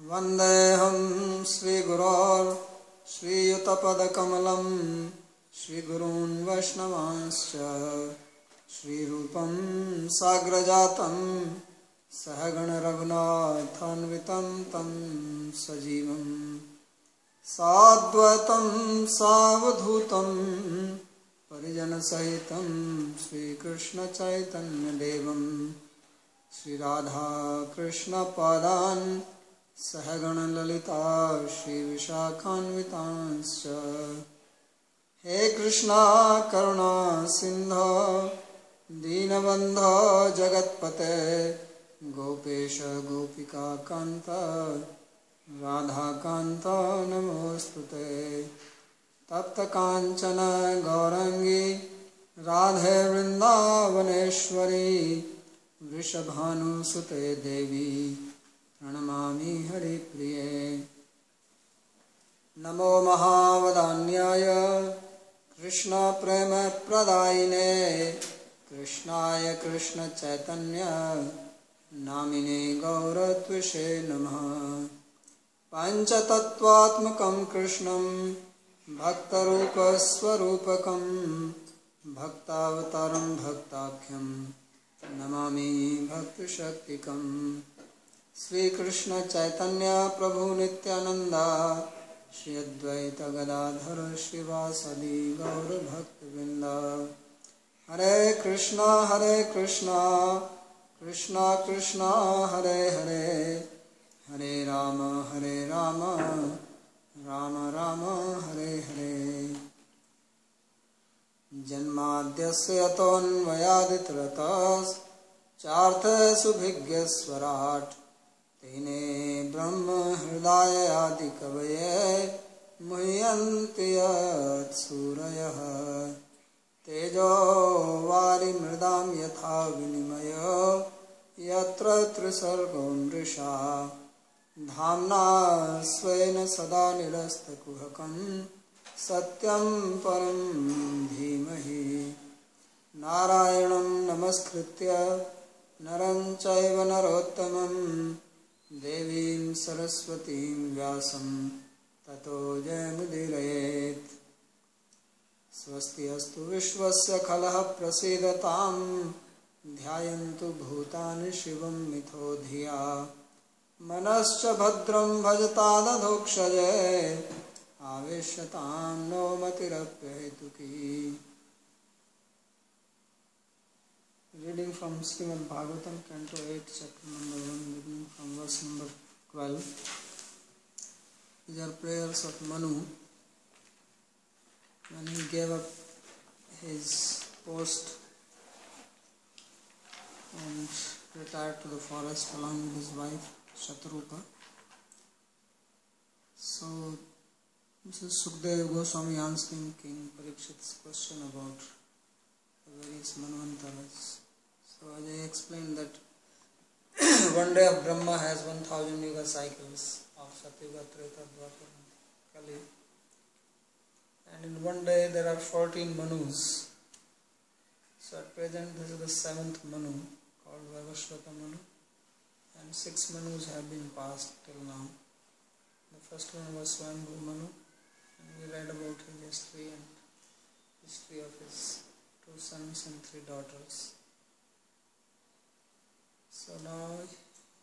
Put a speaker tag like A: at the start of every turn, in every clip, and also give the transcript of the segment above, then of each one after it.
A: वन्देऽहं श्रीगुरोर् श्रीयुतपदकमलं श्रीगुरून् वैष्णवांश्च श्रीरूपं साग्रजातं सहगण रघुनाथान्वितं तं सजीवं साद्वैतं सावधूतं परिजनसहितं श्रीकृष्णचैतन्यदेवं श्रीराधाकृष्णपादान् सहगण ललिता श्रीविशाखान्वितांश्च हे कृष्णा करुणा सिन्धो दीनबन्धो जगत्पते गोपेश गोपिका कान्त राधाकान्त नमोस्तुते तप्त कांचन गौरांगी राधे वृंदावनेश्वरी वृषभानुसुते देवी प्रणमामि हरिप्रिये नमो महावदान्याय कृष्ण प्रेम प्रदायिने कृष्णाय कृष्ण चैतन्य नामिने गौरत्विषे नमः पंचतत्वात्मकं कृष्णं भक्तरूपस्वरूपकं भक्तावतारं भक्ताख्यं नमामि भक्तशक्तिकं श्रीकृष्ण चैतन्य प्रभु नित्यानंदा श्री अद्वैत गदाधर श्रीवासदि गौर भक्तवृंद हरे कृष्णा कृष्णा कृष्णा हरे हरे हरे राम राम राम हरे हरे जन्माद्यस्य यतोऽन्वयादितरतश्चार्थसुभिज्ञस्वराट् तेने ब्रह्म हृदय आदि कवये मुह्यन्ति यत्सूरयः तेजो वारिमृदां यथा विनिमयो यत्र त्रिसर्गो मृषा धाम्ना स्वेन सदा निरस्तकुहकं सत्यं परं धीमहि नारायणं नमस्कृत्य नरं चैव नरोत्तमं देवीं सरस्वतीं व्यासं ततो जयमुदीरयेत् स्वस्ति अस्तु विश्वस्य खलः प्रसीदतां ध्यायन्तु भूतानि शिवं मिथो धिया मनश्च भद्रं भजतादधोक्षजे आवेश्यतां no मतिरप्यहेतुकी Reading from Srimad Bhagavatam, Canto 8, Chapter number 1, beginning from verse number 12. These are prayers of Manu when he gave up his post and retired to the forest along with his wife Shatarupa. So, this is Sukadeva Goswami answering King Parikshit's question about the various Manvantaras. So as I explained that one day of Brahma has 1000 Yuga cycles of Satyuga, Treta, Dwapara, Kali. And in one day there are 14 Manus. So at present this is the 7th Manu called Vaivashvata Manu. And 6 Manus have been passed till now. The first one was Swayambhu Manu. And we read about his history and history of his 2 sons and 3 daughters. So now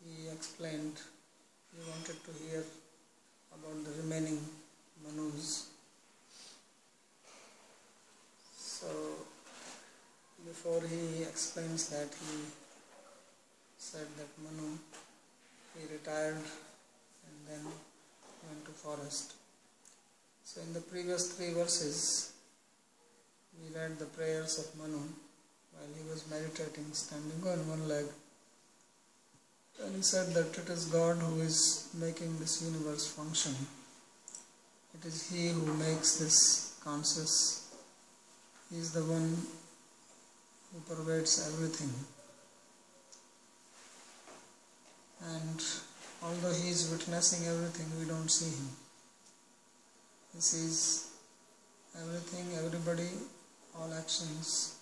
A: he explained, he wanted to hear about the remaining Manus. So before he explains that, he said that Manu, he retired and then went to forest. So in the previous 3 verses, we read the prayers of Manu while he was meditating, standing on one leg. And he said that it is God who is making this universe function. It is He who makes this conscious. He is the one who pervades everything. And although He is witnessing everything, we don't see Him. He sees everything, everybody, all actions,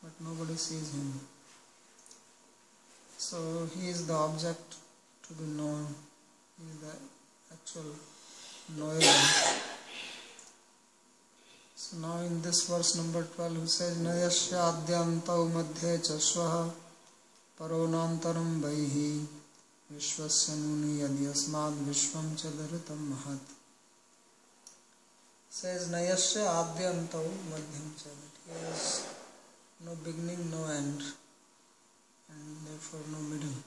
A: but nobody sees Him. So He is the object to be known, He is the actual knowable. So now in this verse number 12 he says Nayasya adyantau madhye chashvaha paronantaram vaihi vishvasya muni yadyasmad vishvam chadaritam mahat. Says Nayasya adyantau madhyam cha, that he has no beginning, no end, and therefore no middle.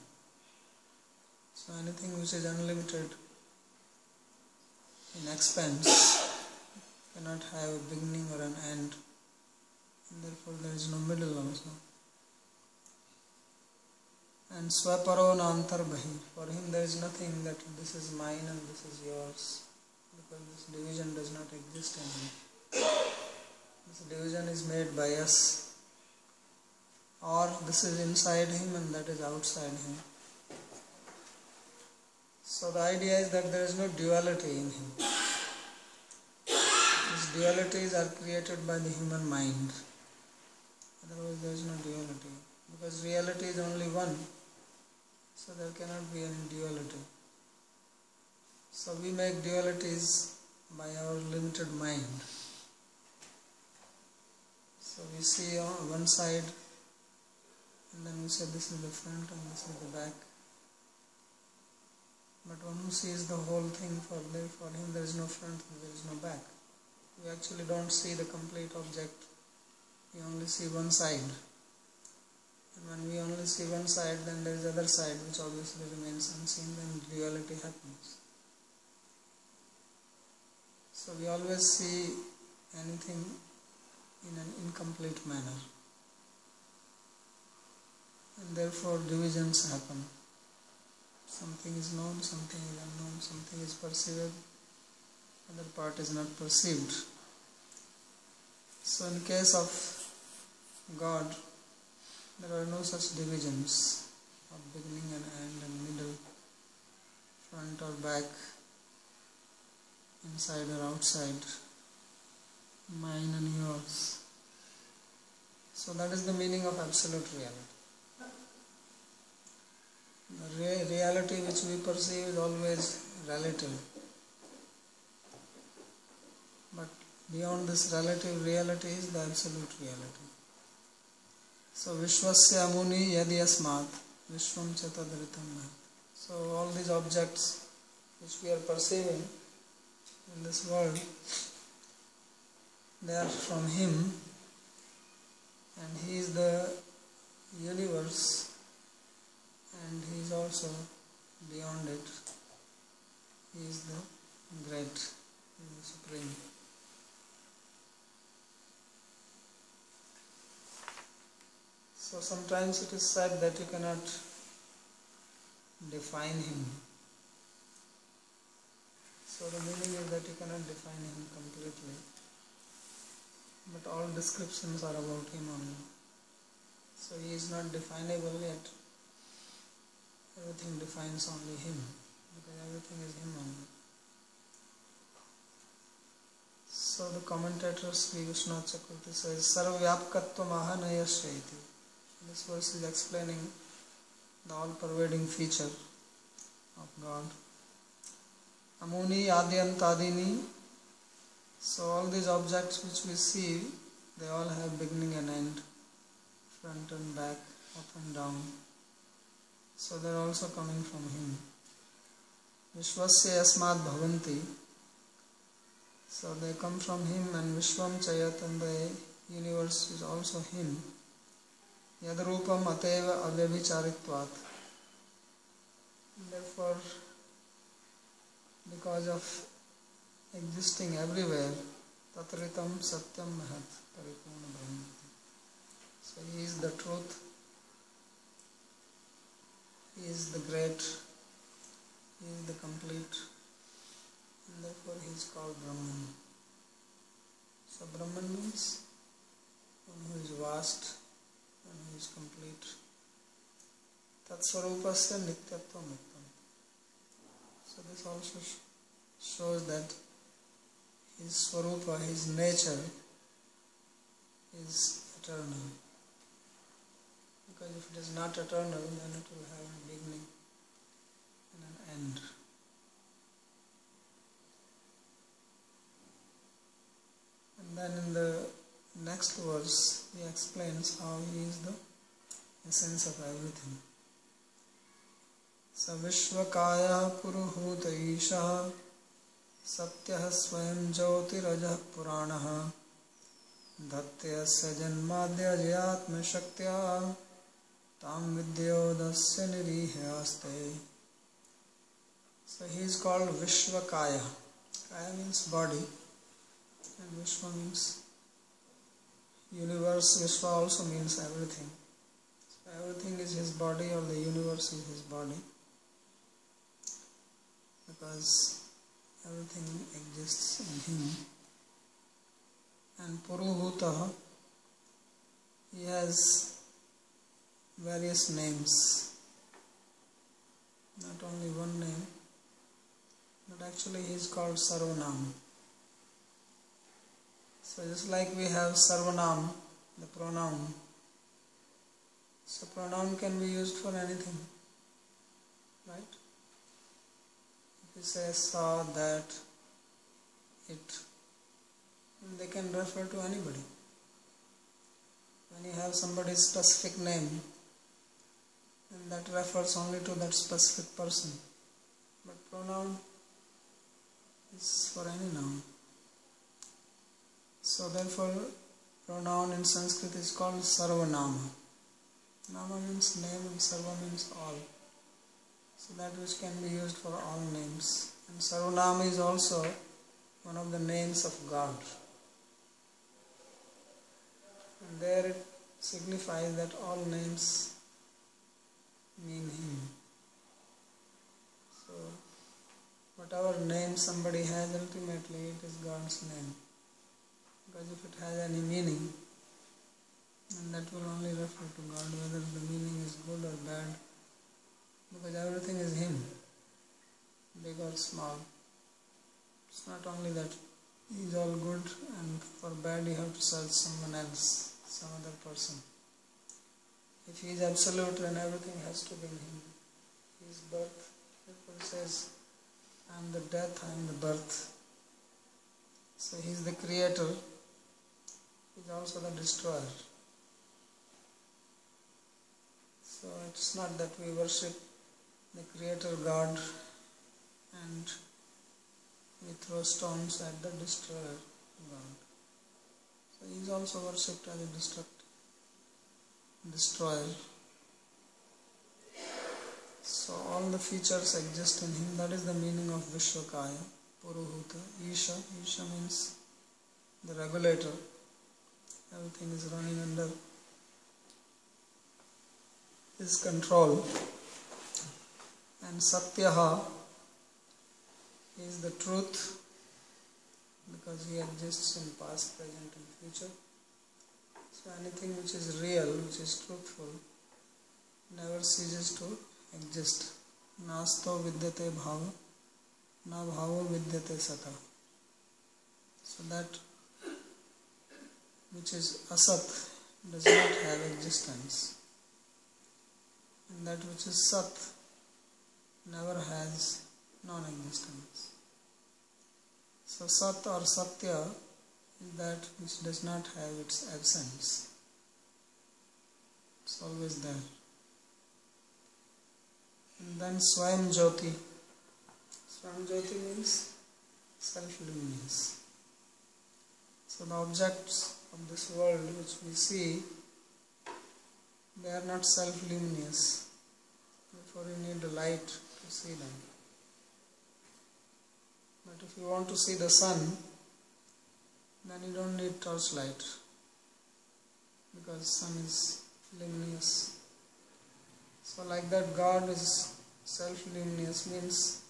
A: So anything which is unlimited in expense cannot have a beginning or an end, and therefore there is no middle also. And swaparo antarbhi, for him there is nothing that this is mine and this is yours, because this division does not exist in him. This division is made by us, or this is inside him and that is outside him. So the idea is that there is no duality in him. These dualities are created by the human mind. Otherwise there is no duality. Because reality is only one, so there cannot be any duality. So we make dualities by our limited mind. So we see on one side, and then we say this is the front and this is the back. But one who sees the whole thing, for him there is no front and there is no back. We actually don't see the complete object. We only see one side. And when we only see one side, then there is other side which obviously remains unseen, then duality happens. So we always see anything in an incomplete manner. And therefore divisions happen. Something is known, something is unknown, something is perceived, other part is not perceived. So in case of God, there are no such divisions of beginning and end and middle, front or back, inside or outside, mine and yours. So that is the meaning of absolute reality. The reality which we perceive is always relative. But beyond this relative reality is the absolute reality. So Vishwasya Muni Yadi Asmat Vishvam Chatadritam. So all these objects which we are perceiving in this world, they are from him, and he is the universe, and he is also beyond it. He is the great, he is the supreme. So sometimes it is said that you cannot define him. So the meaning is that you cannot define him completely. But all descriptions are about him only. So he is not definable yet. Everything defines only him, because everything is him only. So the commentator Sri Vishnu Chakravarti says, Sarvavyapkatvam ahanayasya iti. This verse is explaining the all-pervading feature of God. Amuni adyantadini. So all these objects which we see, they all have beginning and end, front and back, up and down. So they are also coming from him. Vishwasya asmad bhavanti. So they come from him, and Vishvam Chayat, and the universe is also him. Yadrupam ateva avyabhicharitvat. Therefore, because of existing everywhere, tatritam satyam mahat paripurna brahmati. So he is the truth, he is the great, he is the complete, and therefore he is called Brahman. So Brahman means one who is vast, one who is complete. Tatsvarupasya nityatvam muktam. So this also shows that his swarupa, his nature is eternal. Because if it is not eternal, then it will have a beginning and an end. next verse he explains how he is the essence of everything. Sa Vishwakaya Puruhuta Ishaha Satyah Swayam Jyotirajah Puranaha Dhatyasya Janmadya Jayatma Shaktya Tam Vidyodasya Nirihaste. So he is called Vishwakaya. Kaya means body and Vishwa means universe. Vishwa also means everything. So everything is his body, or the universe is his body, because everything exists in him. And Puruhuta, he has various names, not only one name, but actually he is called Sarvanam. So just like we have Sarvanam, the pronoun, so pronoun can be used for anything, right? If you say saw, that, it, they can refer to anybody. When you have somebody's specific name, then that refers only to that specific person. But pronoun is for any noun. So therefore, pronoun in Sanskrit is called Sarvanama. Nama means name and Sarva means all. So that which can be used for all names. And Sarvanama is also one of the names of God. And there it signifies that all names mean Him. So whatever name somebody has, ultimately it is God's name. Because if it has any meaning, then that will only refer to God, whether the meaning is good or bad, because everything is Him, big or small. It's not only that He is all good, and for bad you have to search someone else, some other person. If He is absolute, then everything has to be in Him. His birth, therefore says, I am the death, I am the birth. So He is the creator, He is also the destroyer. So it's not that we worship the creator God and we throw stones at the destroyer God. So He is also worshipped as a destroyer. So all the features exist in Him. That is the meaning of Vishwakaya, Puruhuta. Isha means the regulator. Everything is running under His control. And Satyaha is the truth, because He exists in past, present and future. So anything which is real, which is truthful, never ceases to exist. Nasto vidyate bhava, na bhavo vidyate sata. So that which is asat does not have existence, and that which is sat never has non-existence. So sat or satya is that which does not have its absence. It's always there. And then Swayam Jyoti. Swayam Jyoti means self-luminous. So the objects of this world which we see, they are not self-luminous. Therefore you need a light to see them. But if you want to see the sun, then you don't need torchlight, because sun is luminous. So like that, God is self-luminous, means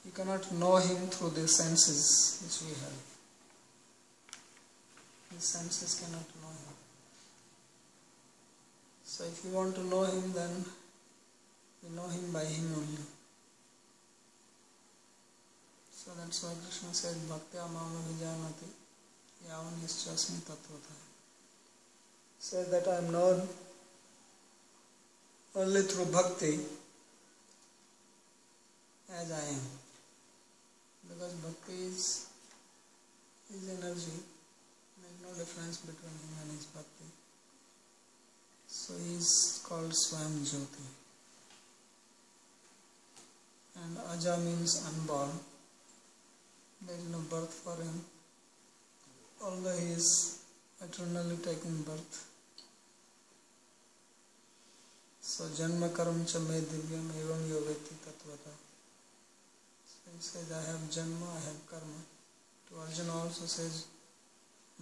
A: you cannot know Him through the senses which we have. The senses cannot know Him. So if you want to know Him, then you know Him by Him only. So that's why Krishna said, Bhaktya mama vijanati yavan hischasmi tattvata. Says that I am known only through bhakti as I am. Because bhakti is energy, There is no difference between him and his bhakti. So he is called Swayam Jyoti. And Aja means unborn. There is no birth for him, although he is eternally taking birth. So Janma Karam Cha Me Divyam Evam Yoveti Tatvata. So he says, I have Janma, I have Karma. To Arjuna also says,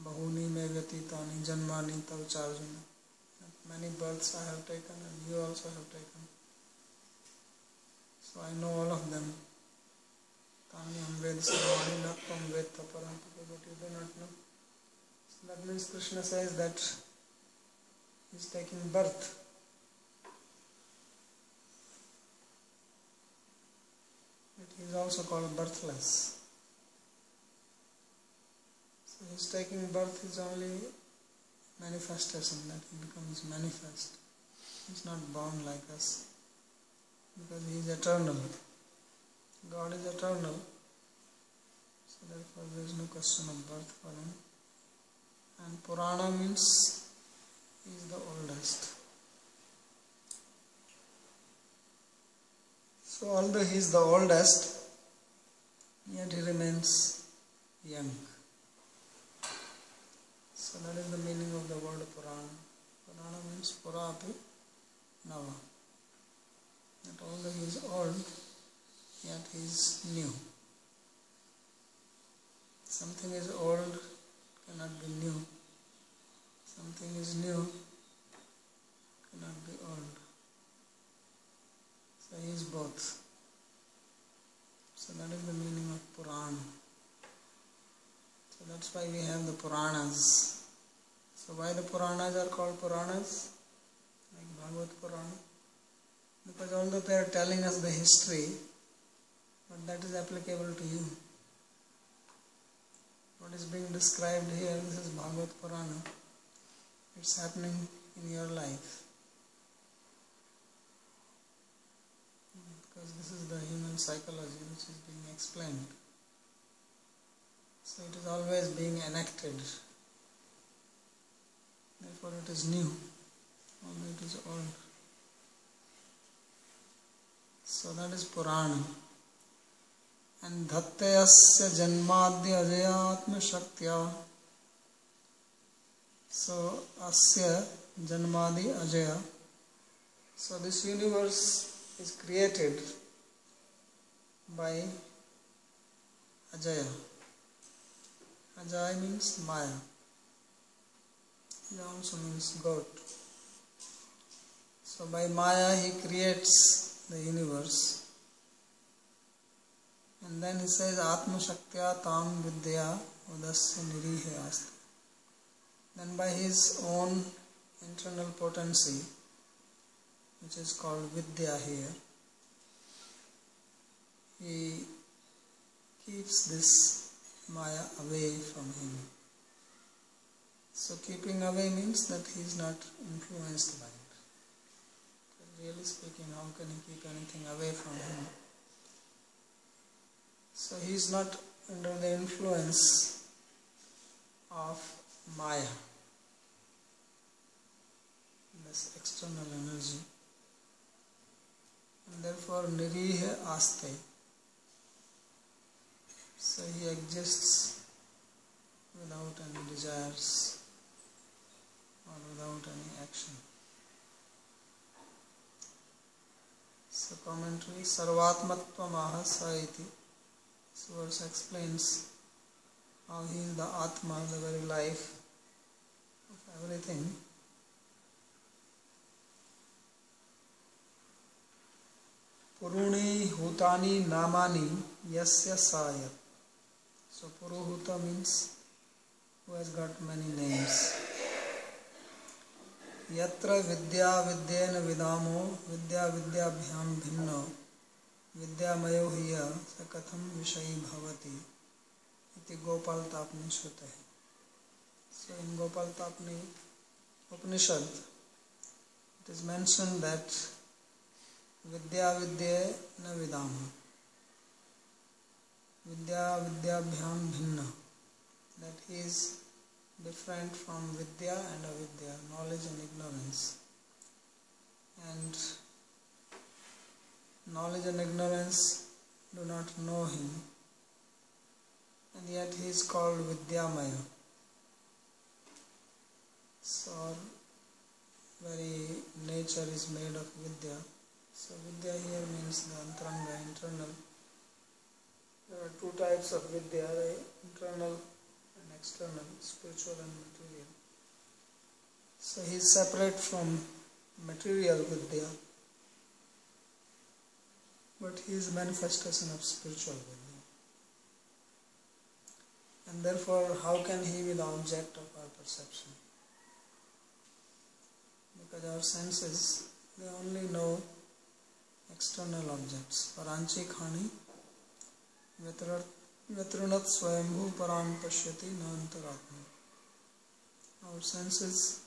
A: Bahuni Me Vyatitani Janmani Tav Charjuna. Many births I have taken and you also have taken. So I know all of them. Tanyam Ved Sarvani Natvam Ved Taparantika, but you do not know. So that means Krishna says that he is taking birth. But he is also called birthless. So his taking birth is only manifestation, that he becomes manifest. He is not born like us, because he is eternal. God is eternal, so therefore there is no question of birth for him. And Purana means he is the oldest. So although he is the oldest, yet he remains young. So that is the meaning of the word Purana. Purana means Purapi Nava. That although he is old, yet he is new. Something is old cannot be new. Something is new cannot be old. So he is both. So that is the meaning of Purana. So that's why we have the Puranas. So why the Puranas are called Puranas? Like Bhagavad Purana. Because although they are telling us the history, but that is applicable to you. What is being described here, this is Bhagavad Purana. It's happening in your life. Because this is the human psychology which is being explained. So it is always being enacted. Therefore it is new, although it is old. So that is Purana. And Dhattayasya Janmadya Ajayatma Shaktya. So Asya Janmadi Ajaya. So this universe is created by Ajaya. Ajaya means Maya. It also means goat. So by Maya he creates the universe. And then he says Atma Shaktya Tam Vidya Udasya Nirihe Asti. Then by his own internal potency, which is called Vidya here, he keeps this Maya away from him. So keeping away means that he is not influenced by it. But really speaking, how can he keep anything away from him? So he is not under the influence of Maya, this external energy. And therefore Nirihe Aste. So he exists without any desires or without any action. So commentary, Sarvatmatva Mahasa iti. This verse explains how he is the Atma, the very life of everything. Puruni Hutani Namani Yasya Sayat. So Puruhuta means who has got many names. Yatra Vidya Vidyena Vidamo Vidya Vidyabhyam Bhinno Vidya Mayo Hiya Sakatham Vishayi Bhavati Iti Gopal Tapni Shruta. So in Gopal Tapni Upanishad it is mentioned that Vidya Vidya na Vidama. Vidya Vidyabhyam Bhinna. That he is different from vidya and avidya, knowledge and ignorance. And knowledge and ignorance do not know him, and yet he is called Vidyamaya. So our very nature is made of Vidya. So Vidya here means the Antaranga, internal. There are two types of Vidya, the internal and external, spiritual and material. So he is separate from material Vidya, but he is a manifestation of spiritual Vidya. And therefore, how can he be the object of our perception? Because our senses, they only know external objects. Paranchi khani Vyatranat swayambhu param pashyati na antaratma. Our senses,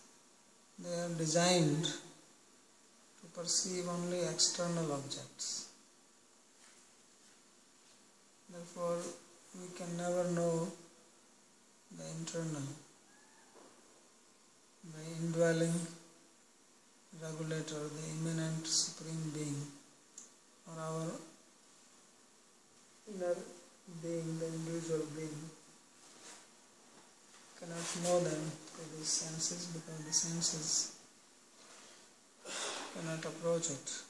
A: they are designed to perceive only external objects. Therefore, we can never know the internal, the indwelling regulator, the immanent supreme being, or our inner being, the individual being. Cannot know them through these senses because the senses cannot approach it.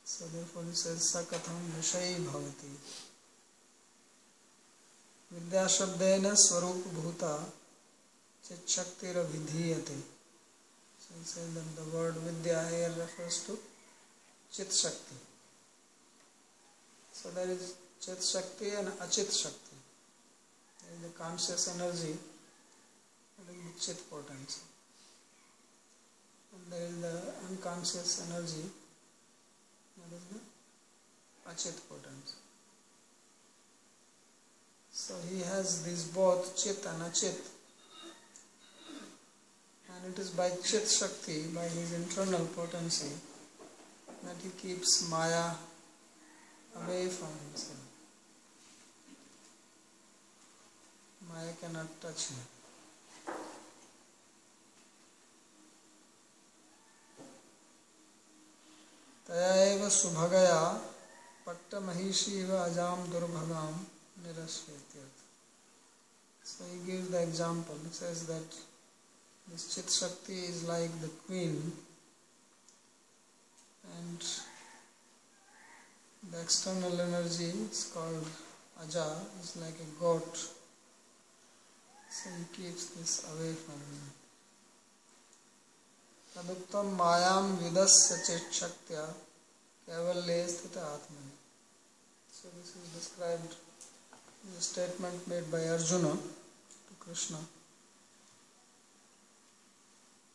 A: So therefore he says, Sakatham Vishayi Bhavati. Vidya Shabdena Swarup Bhuta Chit Shaktira Vidhiyate. So he says that the word Vidya here refers to Chit Shakti. So there is Chit Shakti and Achit Shakti. There is the conscious energy, that is the Chit potency. And there is the unconscious energy, that is the Achit potency. So he has these both Chit and Achit. And it is by Chit Shakti, by his internal potency, that he keeps Maya away from himself. Maya cannot touch him. Taya eva subhagaya patta mahishi eva ajam durbhagam nirasvetyat. So he gives the example. He says that this Chit Shakti is like the queen, and the external energy is called Aja, is like a goat. So he keeps this away from him. Taduktam mayam vidasya Chit Shaktya kevalye sthita atmani. So this is described in a statement made by Arjuna to Krishna.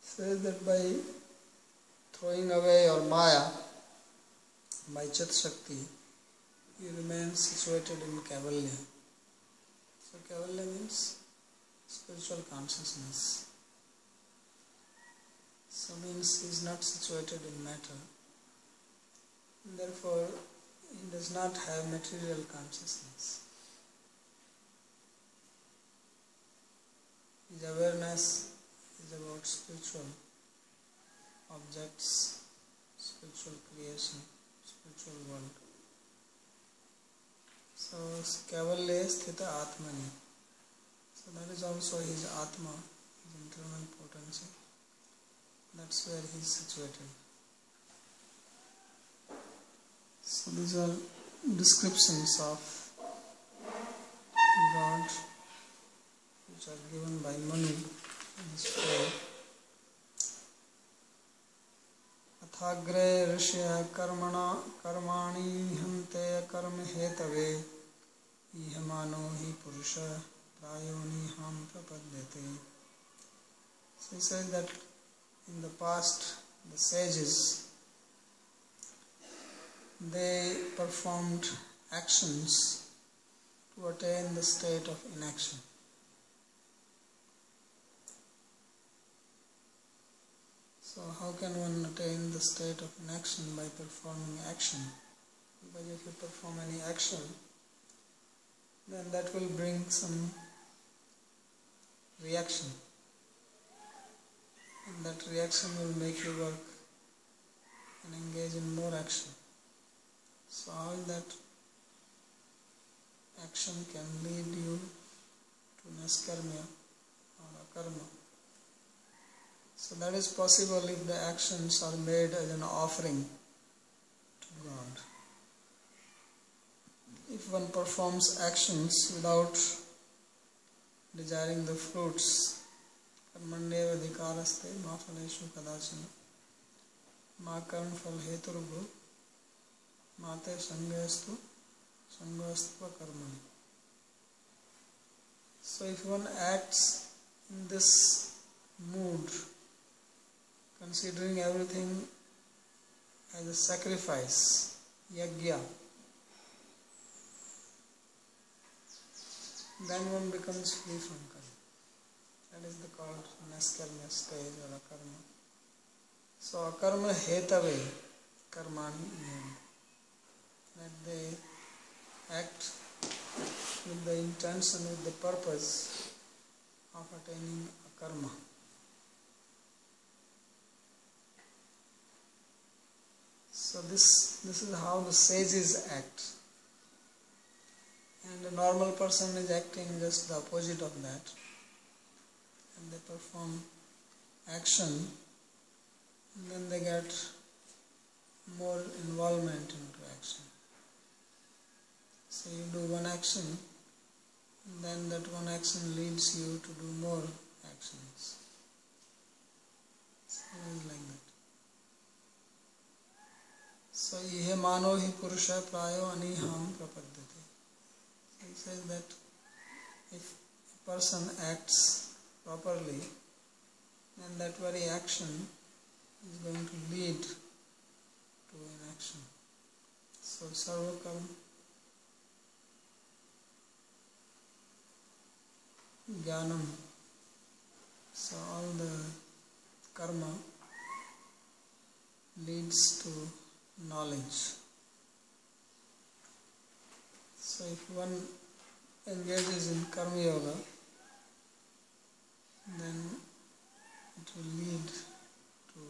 A: Says that by throwing away your Maya, by Chit Shakti, you remain situated in Kaivalya. So Kaivalya means spiritual consciousness. So means he is not situated in matter. And therefore, he does not have material consciousness. His awareness is about spiritual objects, spiritual creation, spiritual world. So, Kevalya Sthita Atmani. So that is also his Atma, his internal potency. That's where he is situated. So these are descriptions of God which are given by Manu in his prayer. Athagre rishya karmani hante karma hetave ihamano hi purusha prayoni ham prapadyate. So he says that in the past, the sages, they performed actions to attain the state of inaction. So how can one attain the state of inaction? By performing action. Because if you perform any action, then that will bring some reaction, and that reaction will make you work and engage in more action. So how that action can lead you to naskarmya or akarma. So that is possible if the actions are made as an offering to God. If one performs actions without desiring the fruits, karmanyeva adhikaraste ma phaleshu kadachana ma karma phal heturubhu mate sangastu karmani. So if one acts in this mood, considering everything as a sacrifice, yajna, then one becomes free from karma. That is the called naskarmya stage or akarma. So akarma hetave karmani iyam. That they act with the intention, with the purpose of attaining a karma. So this is how the sages act. And a normal person is acting just the opposite of that. And they perform action, and then they get more involvement into action. So you do one action, and then that one action leads you to do more actions. So it is like that. So ihe mano hi purusha prayo aniham prapadyate. So he says that if a person acts properly, then that very action is going to lead to inaction. So sarvakam jnanam. So all the karma leads to knowledge. So if one engages in karma yoga, then it will lead to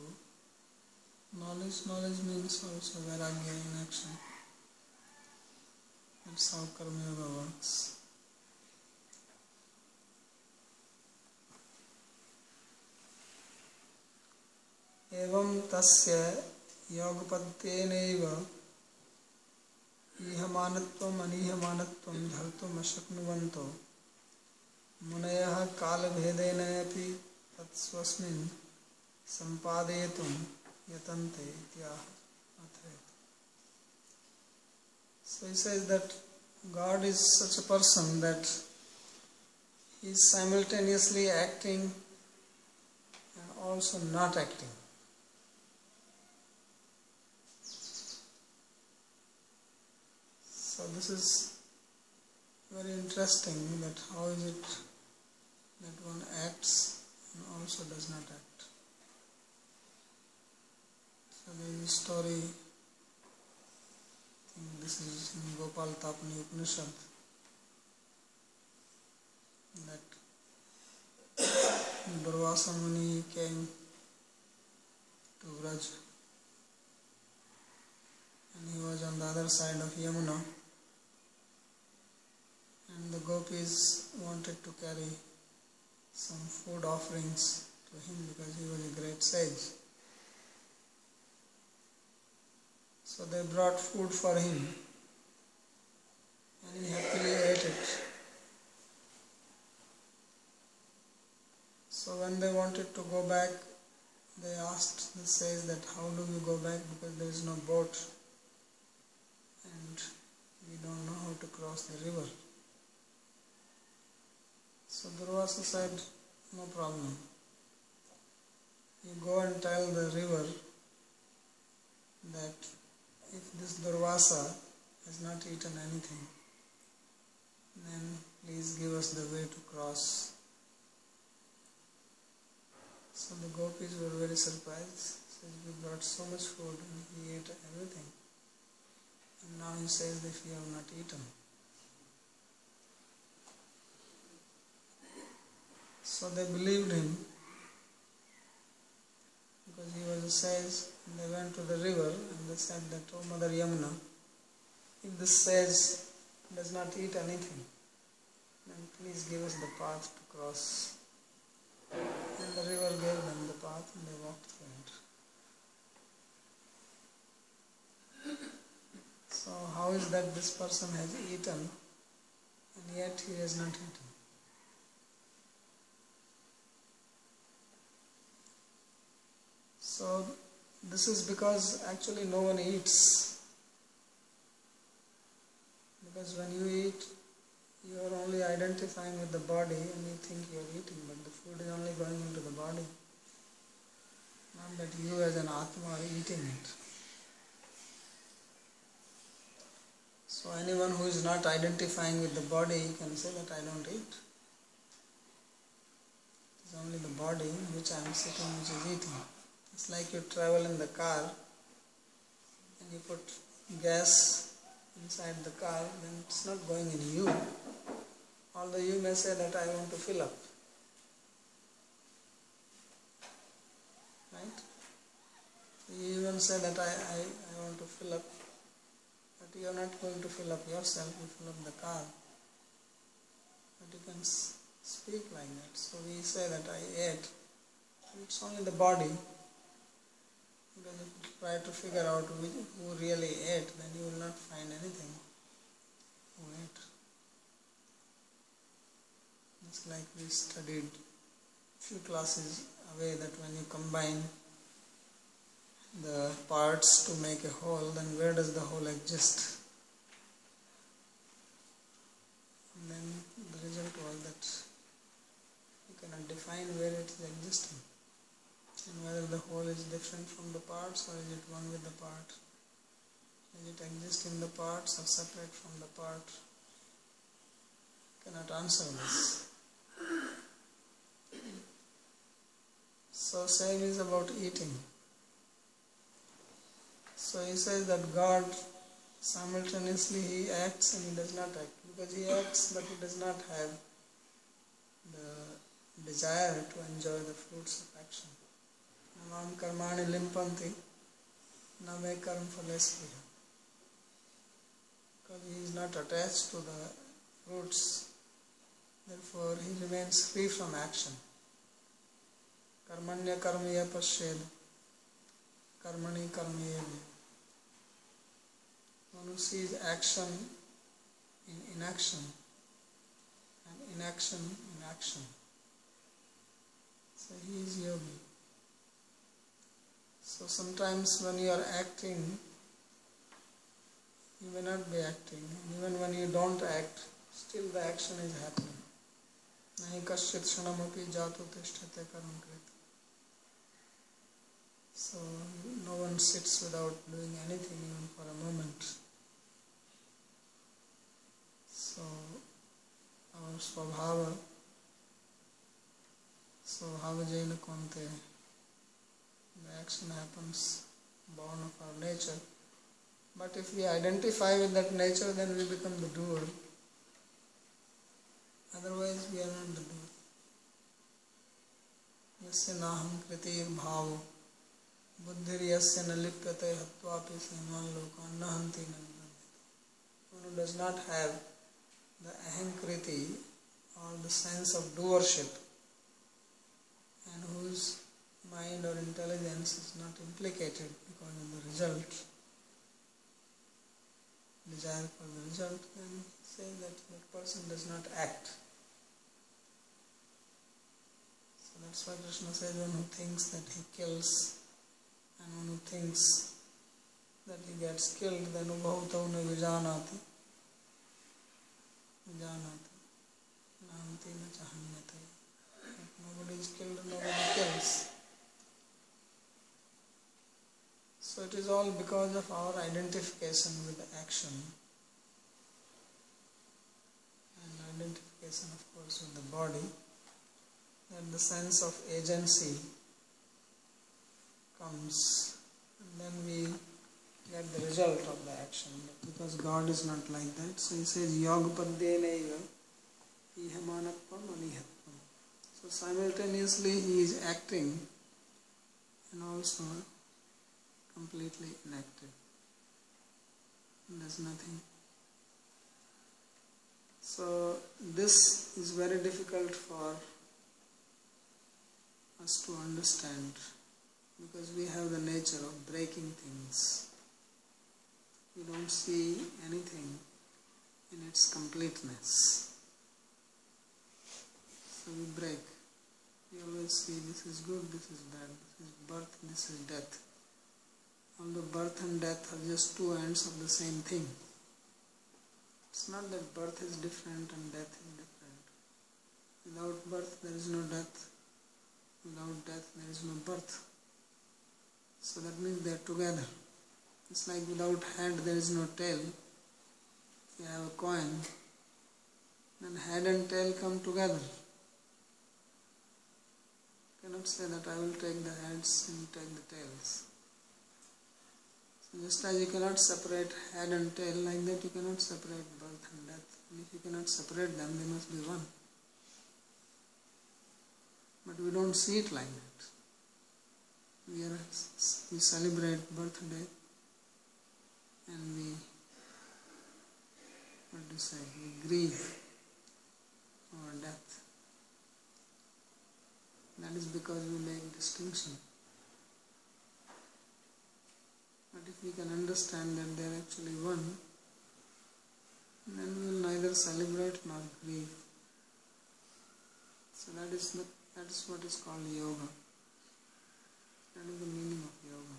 A: knowledge. Knowledge means also vairagya in action. That's how karma yoga works. Evam tasya yogapatyeneva ihamanatvam anihamanatvam dhartum ashaknuvanto munayah kalabhedena api tatsvasmin sampadetum yatante ityah athret. So he says that God is such a person that he is simultaneously acting and also not acting. So this is very interesting, that how is it that one acts and also does not act. So there is a story, I think this is in Gopal Tapani Upanishad, that Durvasa Muni came to Vraj and he was on the other side of Yamuna. And the gopis wanted to carry some food offerings to him because he was a great sage. So they brought food for him and he happily ate it. So when they wanted to go back, they asked the sage that how do we go back, because there is no boat and we don't know how to cross the river. So Durvasa said, no problem. You go and tell the river that if this Durvasa has not eaten anything, then please give us the way to cross. So the gopis were very surprised. Says, we brought so much food and he ate everything. And now he says that we have not eaten. So So they believed him because he was a sage. And they went to the river and they said that, "Oh Mother Yamuna, if this sage does not eat anything, then please give us the path to cross." And the river gave them the path and they walked through it. So how is that this person has eaten and yet he has not eaten? So this is because actually no one eats. Because when you eat, you are only identifying with the body and you think you are eating, but the food is only going into the body. Not that you as an Atma are eating it. So anyone who is not identifying with the body can say that I don't eat. It's only the body in which I am sitting which is eating. It's like you travel in the car and you put gas inside the car, then it's not going in you. Although you may say that I want to fill up. Right? You even say that I want to fill up. But you are not going to fill up yourself, you fill up the car. But you can speak like that. So we say that I ate. It's only the body. Because if you try to figure out who really ate, then you will not find anything who ate. It's like we studied few classes away that when you combine the parts to make a whole, then where does the whole exist? And then the result was that you cannot define where it is existing. And whether the whole is different from the parts or is it one with the part. Does it exist in the parts or separate from the part? You cannot answer this. So same is about eating. So he says that God simultaneously he acts and he does not act. Because he acts but he does not have the desire to enjoy the fruits of action. Namam karmani limpanti na me karm phalespriya. Because he is not attached to the fruits, therefore he remains free from action. Karmanya karmiya pashed karmani karmiya. One who sees action in inaction and inaction in action. So he is yogi. So sometimes when you are acting, you may not be acting. Even when you don't act, still the action is happening. Nahi kaschit shanamapi jato tishthate karam krita. So no one sits without doing anything even for a moment. So our svabhava, svabhavajena konte, the action happens born of our nature. But if we identify with that nature, then we become the doer. Otherwise we are not the doer. Yasya naham kritir bhavo buddhir yasya nalipyate hatvapi saiman lokan nahanti nandandita. One who does not have the ahankriti or the sense of doership and whose mind or intelligence is not implicated because of the result, desire for the result, then say that the person does not act. So that's why Krishna says one who thinks that he kills and one who thinks that he gets killed, then ubhautau na vijanati. Vijanati. Nahanti na chahanyate. Nobody is killed and nobody kills. So it is all because of our identification with the action and identification of course with the body that the sense of agency comes and then we get the result of the action. But because God is not like that, so he says Yogpadyenaiva ihamanatvam anihatvam. So simultaneously he is acting and also completely inactive. There's nothing. So this is very difficult for us to understand because we have the nature of breaking things. We don't see anything in its completeness. So we break. We always see this is good, this is bad, this is birth, this is death. Although birth and death are just two ends of the same thing. It's not that birth is different and death is different. Without birth there is no death. Without death there is no birth. So that means they are together. It's like without head there is no tail. If you have a coin, then head and tail come together. You cannot say that I will take the heads and take the tails. So just as you cannot separate head and tail, like that you cannot separate birth and death. And if you cannot separate them, they must be one. But we don't see it like that. We celebrate birthday and we grieve over death. That is because we make distinction. But if we can understand that they are actually one, then we will neither celebrate nor grieve. So that is what is called yoga. That is the meaning of yoga.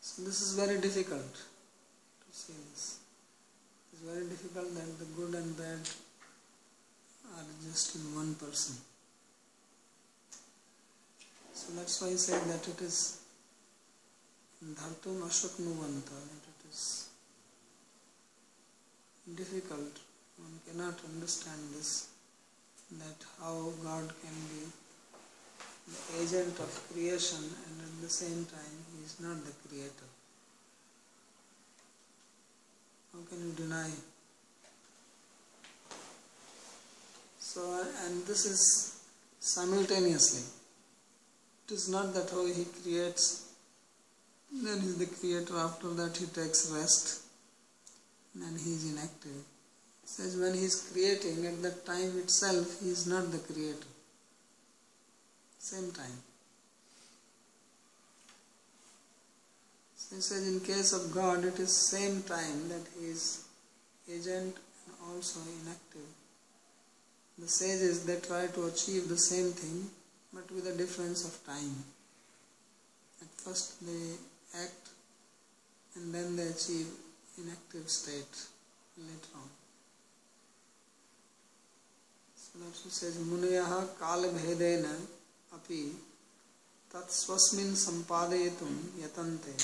A: So this is very difficult to see this. It is very difficult that the good and bad are just in one person. So that's why I say that it is dhartum ashaknuvanta, that it is difficult. One cannot understand this, that how God can be the agent of creation and at the same time he is not the creator. How can you deny? So, and this is simultaneously. It is not that how he creates, then he is the creator, after that he takes rest, then he is inactive. It says when he is creating, at that time itself he is not the creator. Same time. So he says in case of God, it is same time that he is agent and also inactive. The sages, they try to achieve the same thing, but with a difference of time. At first they act and then they achieve inactive state later on. So that's what says, Munayaha kala bhedena api tat swasmin sampadeyatum yatante.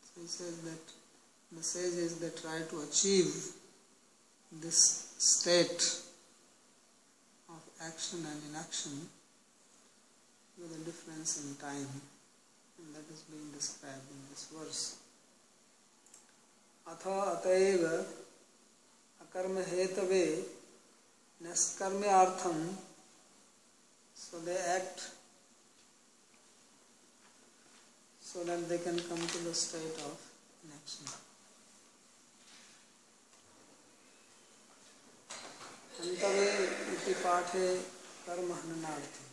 A: So he says that the sages, they try to achieve this state of action and inaction with a difference in time, and that is being described in this verse. Atha ataiva akarma hetave naskarmyartham. So they act so that they can come to the state of inaction. Antave iti pathe karma hananarthi.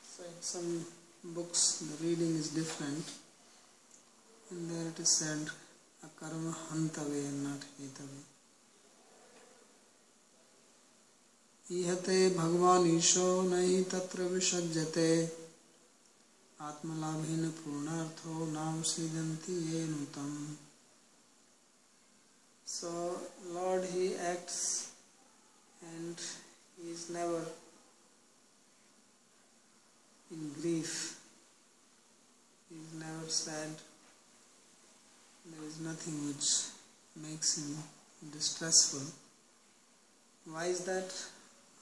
A: So in some books the reading is different, and there it is said akarma hantave and not hetave. Ihate bhagwan isho nahi tatra vishajyate atmalabhina purnartho nam siddhanti enutam. So Lord, he acts and he is never in grief. He is never sad. There is nothing which makes him distressful. Why is that?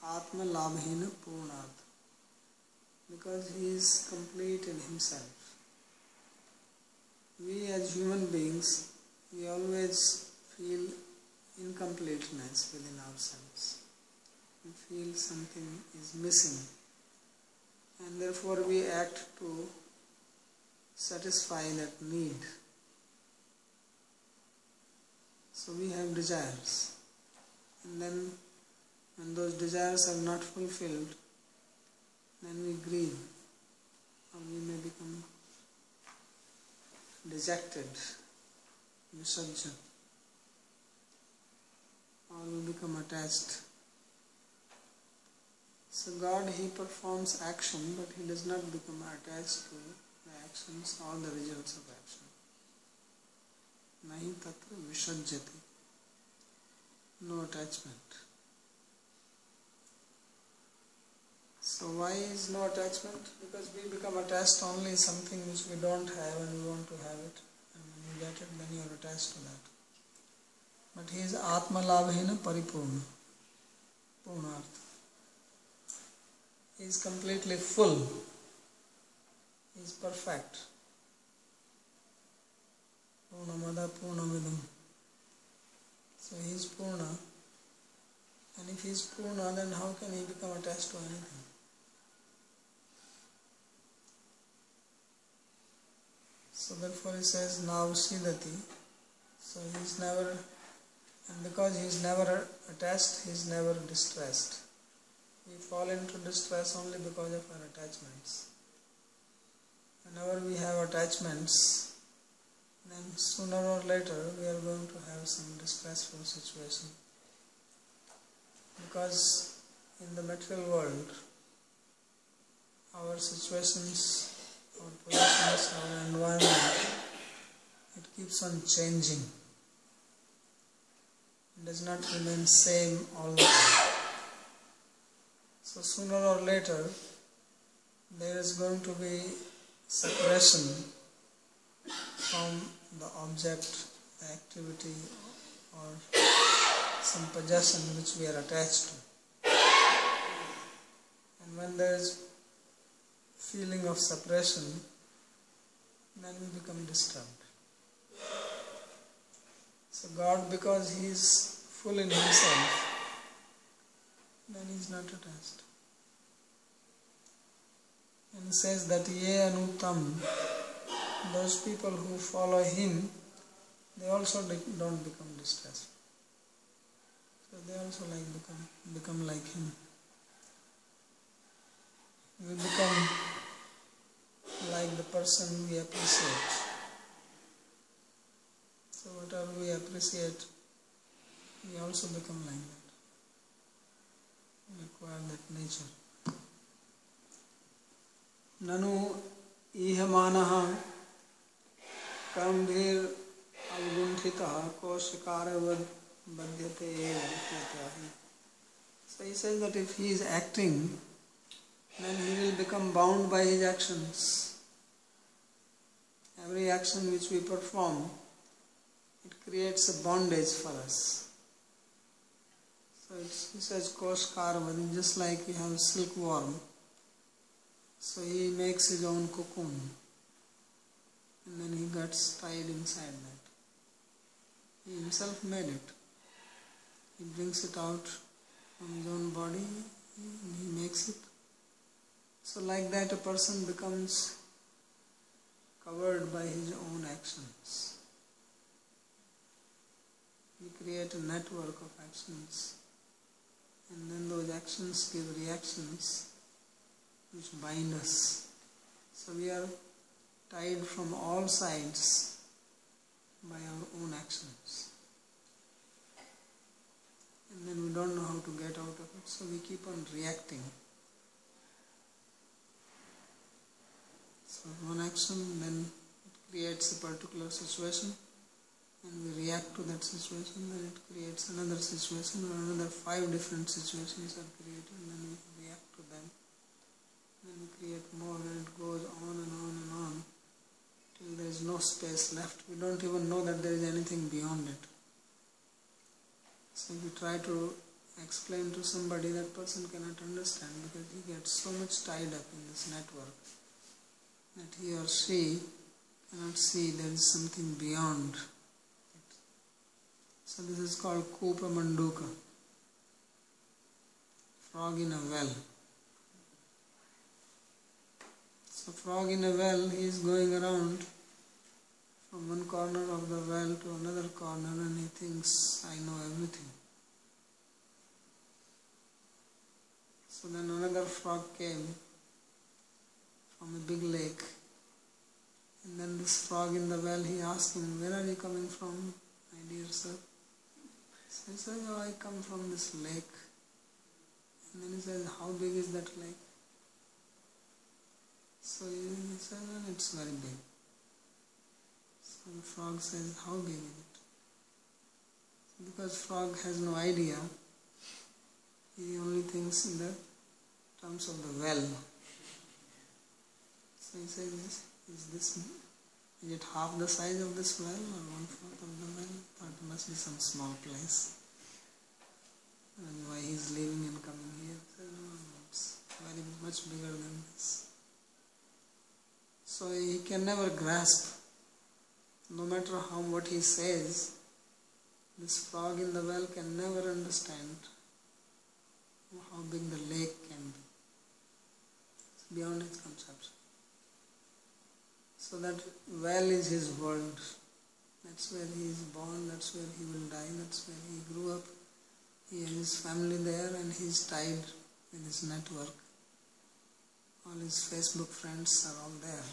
A: Atma labhina purnat. Because he is complete in himself. We as human beings, we always feel incompleteness within ourselves. we feel something is missing, and therefore we act to satisfy that need. So we have desires, and then when those desires are not fulfilled, then we grieve, or we may become dejected, visajja, or we become attached. So God, He performs action, but He does not become attached to the actions or the results of action. Nahi tatra visajjati. No attachment. So why is no attachment? Because we become attached only something which we don't have and we want to have it. And when you get it, then you are attached to that. But He is Atma Labhena Paripurna. Purnartha. He is completely full. He is perfect. Purnamada Purnamidam. So He is Purna. And if He is Purna, then how can He become attached to anything? So therefore He says, Nav Sidati. So He is never, and because He is never attached, He is never distressed. We fall into distress only because of our attachments. Whenever we have attachments, then sooner or later we are going to have some distressful situation. Because in the material world, our situations, our positions, our environment, it keeps on changing. It does not remain same all the time. So sooner or later, there is going to be separation from the object, the activity, or some possession which we are attached to. And when there is feeling of separation, then we become disturbed. So God, because He is full in Himself, then He is not attached. And He says that Ye Anutam, those people who follow Him, they also don't become distressed. So they also become like Him. We become like the person we appreciate. So whatever we appreciate, we also become like that. We acquire that nature. Nanu ihamanaha kambhir avgunthitaha koshikara badhyate eva. So he says that if he is acting, then he will become bound by his actions. Every action which we perform, it creates a bondage for us. So he says koshkarva, just like you have a silkworm. So he makes his own cocoon, and then he gets tied inside that. He himself made it. He brings it out from his own body, and he makes it. So like that, a person becomes covered by his own actions. We create a network of actions, and then those actions give reactions which bind us. So we are tied from all sides by our own actions. And then we don't know how to get out of it, so we keep on reacting. So one action, then it creates a particular situation, and we react to that situation, then it creates another situation, or another 5 different situations are created, and then we react to them. Then we create more, and it goes on and on and on till there is no space left. We don't even know that there is anything beyond it. So if you try to explain to somebody, that person cannot understand, because he gets so much tied up in this network that he or she cannot see there is something beyond it. So this is called Kupa Manduka. frog in a well. So frog in a well, he is going around from one corner of the well to another corner and he thinks, I know everything. So then another frog came from a big lake. And then this frog in the well, he asked him, where are you coming from, my dear sir? So he said, oh, I come from this lake. And then he says, how big is that lake? So he said, well, it's very big. So the frog says, how big is it? Because frog has no idea, he only thinks in the terms of the well. So he says, is it half the size of this well or 1/4 of the well? Thought it must be some small place. And why he's leaving and coming here? He said, no, it's very much bigger than this. So he can never grasp, no matter what he says, this frog in the well can never understand how big the lake can be. It's beyond his conception. So that well is his world. That's where he is born, that's where he will die, that's where he grew up. He has his family there and he is tied with his network. All his Facebook friends are all there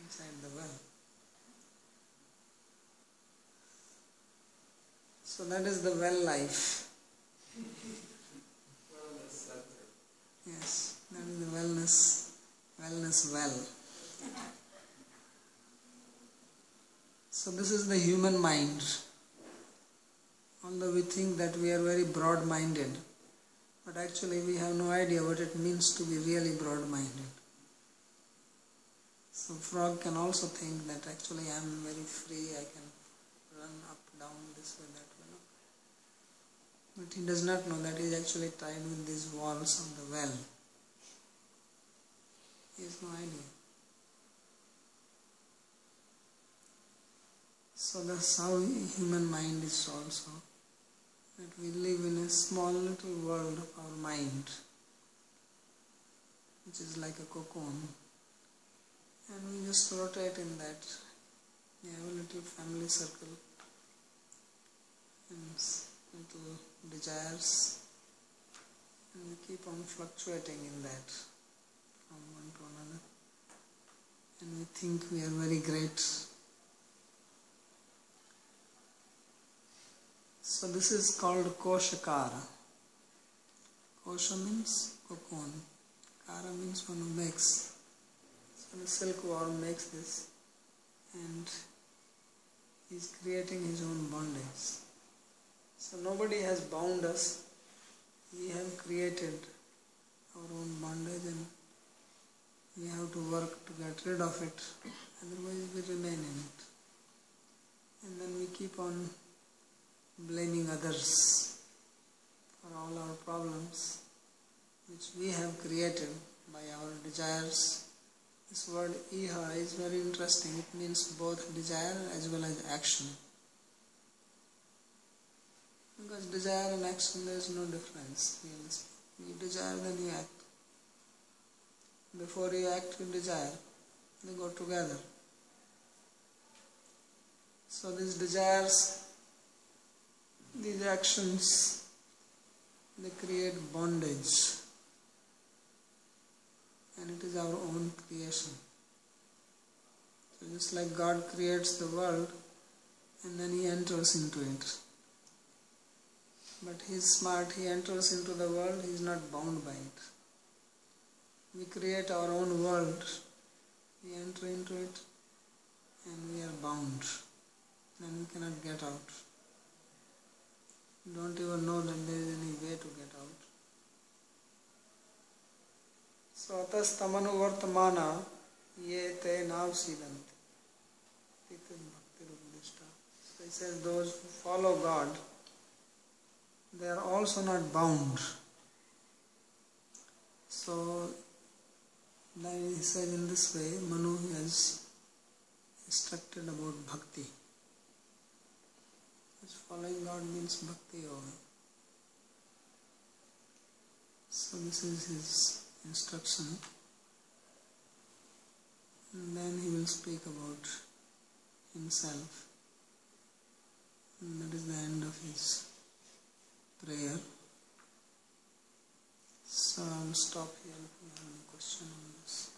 A: inside the well. So that is the well life.
B: Wellness center.
A: Yes, that is the wellness well. So this is the human mind. Although we think that we are very broad-minded, but actually we have no idea what it means to be really broad-minded. So frog can also think that actually I am very free, I can run up, down, this way, that way. No? But he does not know that he is actually tied with these walls of the well. He has no idea. So that's how human mind is also. That we live in a small little world of our mind, which is like a cocoon. And we just rotate in that. We have a little family circle and little desires. And we keep on fluctuating in that from one to another. And we think we are very great. So this is called koshakara. Kosha means cocoon. Kara means one who makes. So the silkworm makes this and he is creating his own bondage. So nobody has bound us. We have created our own bondage and we have to work to get rid of it. Otherwise we remain in it. And then we keep on blaming others for all our problems which we have created by our desires. This word iha is very interesting. It means both desire as well as action. Because desire and action, there is no difference. You desire, then you act. Before you act, you desire. They go together. So these desires, these actions, they create bondage. And it is our own creation. So just like God creates the world and then He enters into it. But He is smart, He enters into the world, He is not bound by it. We create our own world, we enter into it and we are bound. Then we cannot get out. We don't even know that there is any way to get out. So atastamanu vartamana ye te navsidanti. So he says those who follow God, they are also not bound. So then he said in this way, Manu has instructed about bhakti. Following God means bhakti yoga. So this is his instruction, and then he will speak about himself, and that is the end of his prayer. So I will stop here if you have any question on this.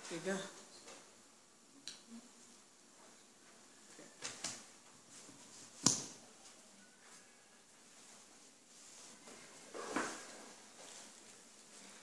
A: ठीक है.